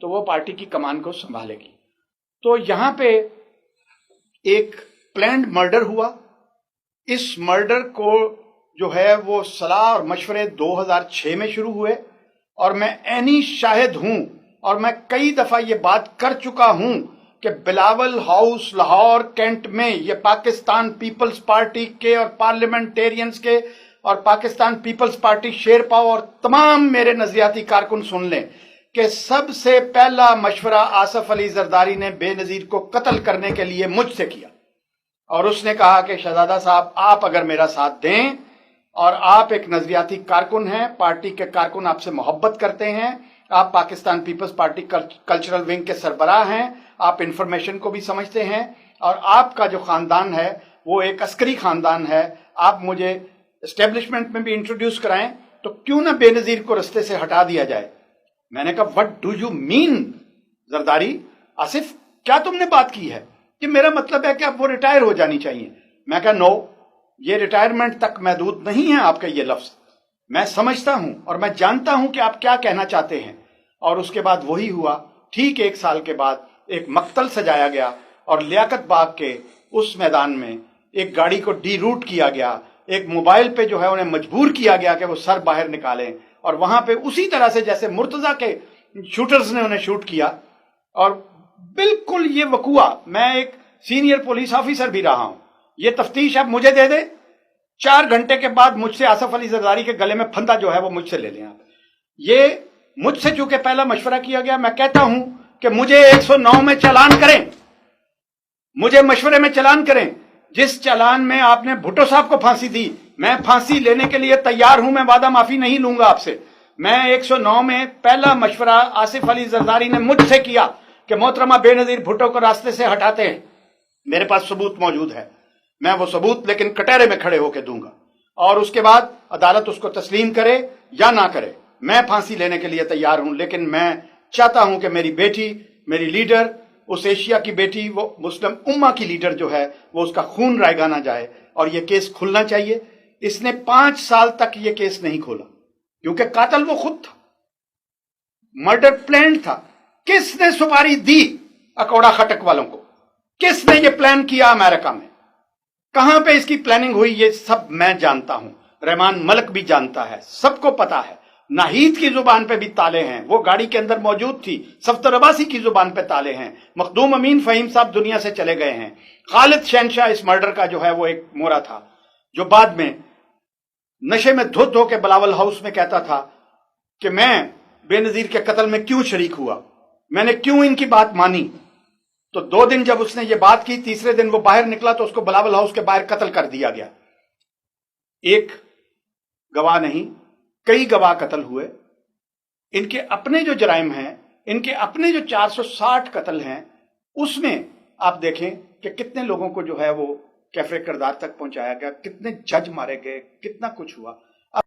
تو وہ पार्टी की कमान को संभालेगी। तो यहाँ पे एक प्लान्ड मर्डर हुआ। इस मर्डर को जो है वो सलाह और मशवरे 2006 में शुरू हुए और मैं ऐनी शाहिद हूं और मैं कई दफा ये बात कर चुका हूं कि बिलावल हाउस लाहौर कैंट में ये पाकिस्तान पीपल्स पार्टी के और पार्लियामेंटेरियंस के और पाकिस्तान पीपल्स पार्टी शेरपा और तमाम मेरे नजरियाती कारकुन सुन लें कि सबसे पहला मशवरा आसिफ अली जरदारी ने बेनजीर को कत्ल करने के लिए मुझसे किया और उसने कहा कि शहजादा साहब आप अगर मेरा साथ दें और आप एक नजरियाती कारकुन हैं, पार्टी के कारकुन आपसे मोहब्बत करते हैं, आप पाकिस्तान पीपल्स पार्टी कल्चरल विंग के सरबराह हैं, आप इंफॉर्मेशन को भी समझते हैं और आपका जो खानदान है वो एक अस्करी खानदान है, आप मुझे एस्टेब्लिशमेंट में भी इंट्रोड्यूस कराएं तो क्यों ना बेनजीर को रास्ते से हटा दिया जाए। मैंने कहा what do you mean Zardari, Asif क्या तुमने बात की है कि मेरा मतलब है कि अब वो रिटायर हो जानी चाहिए। मैं कहा नो, ये रिटायरमेंट तक महदूद नहीं है आपका ये लफ्ज, मैं समझता हूं और मैं जानता हूं कि आप क्या कहना चाहते हैं। और उसके बाद वही हुआ। ठीक 1 साल के बाद एक मकतल सजाया गया और लियाकत बाग के उस मैदान में एक गाड़ी को डी रूट किया गया, एक मोबाइल पे जो है उन्हें मजबूर किया गया कि वो सर बाहर निकालें और वहां पे उसी तरह से जैसे मुर्तजा के शूटर्स ने उन्हें शूट किया। और बिल्कुल ये वकुआ, मैं एक सीनियर पुलिस ऑफिसर भी रहा हूं, ये तफ्तीश आप मुझे दे दे, 4 घंटे के बाद मुझसे आसिफ अली जरदारी के गले में फंदा जो है वो मुझसे ले लें आप। ये मुझसे चूंकि पहला मशवरा किया गया, मैं कहता हूं कि मुझे 109 में चालान करें, मुझे मशवरे में चालान करें। जिस चालान में आपने भुट्टो साहब को फांसी दी, मैं फांसी लेने के लिए तैयार हूं, मैं वादा माफी नहीं लूंगा आपसे। मैं 109 में पहला मशवरा आसिफ अली जरदारी ने मुझसे किया कि मोहतरमा बेनजीर भुट्टो को रास्ते से हटाते हैं, मेरे पास सबूत मौजूद है, मैं वो सबूत लेकिन कटहरे में खड़े होकर दूंगा और उसके बाद अदालत उसको तस्लीम करे या ना करे, मैं फांसी लेने के लिए तैयार हूं। लेकिन मैं चाहता हूं कि मेरी बेटी, मेरी लीडर, उस एशिया की बेटी, वो मुस्लिम उम्मा की लीडर जो है वो उसका खून रायगा ना जाए और ये केस खुलना चाहिए। इसने 5 साल तक ये केस नहीं खोला क्योंकि कातिल वो खुद था, मर्डर प्लान था। किसने सुपारी दी अकौड़ा खटक वालों को, किसने ये प्लान किया अमेरिका में, कहां पे इसकी प्लानिंग हुई, ये सब मैं जानता हूं, रहमान मलक भी जानता है, सबको पता है। नाहीद की जुबान पे भी ताले हैं, वो गाड़ी के अंदर मौजूद थी। सफ्तर अब्बासी की जुबान पे ताले हैं। मखदूम अमीन फहीम साहब दुनिया से चले गए हैं। खालिद शहनशाह इस मर्डर का जो है वो एक मोरा था जो बाद में नशे में धो धो के बिलावल हाउस में कहता था कि मैं बेनजीर के कत्ल में क्यों शरीक हुआ, मैंने क्यों इनकी बात मानी। तो 2 दिन जब उसने ये बात की, तीसरे दिन वो बाहर निकला तो उसको बिलावल हाउस के बाहर कत्ल कर दिया गया। एक गवाह नहीं, कई गवाह कत्ल हुए। इनके अपने जो जराइम हैं, इनके अपने जो 460 कत्ल हैं, उसमें आप देखें कि कितने लोगों को जो है वो कैफे किरदार तक पहुंचाया गया, कितने जज मारे गए, कितना कुछ हुआ।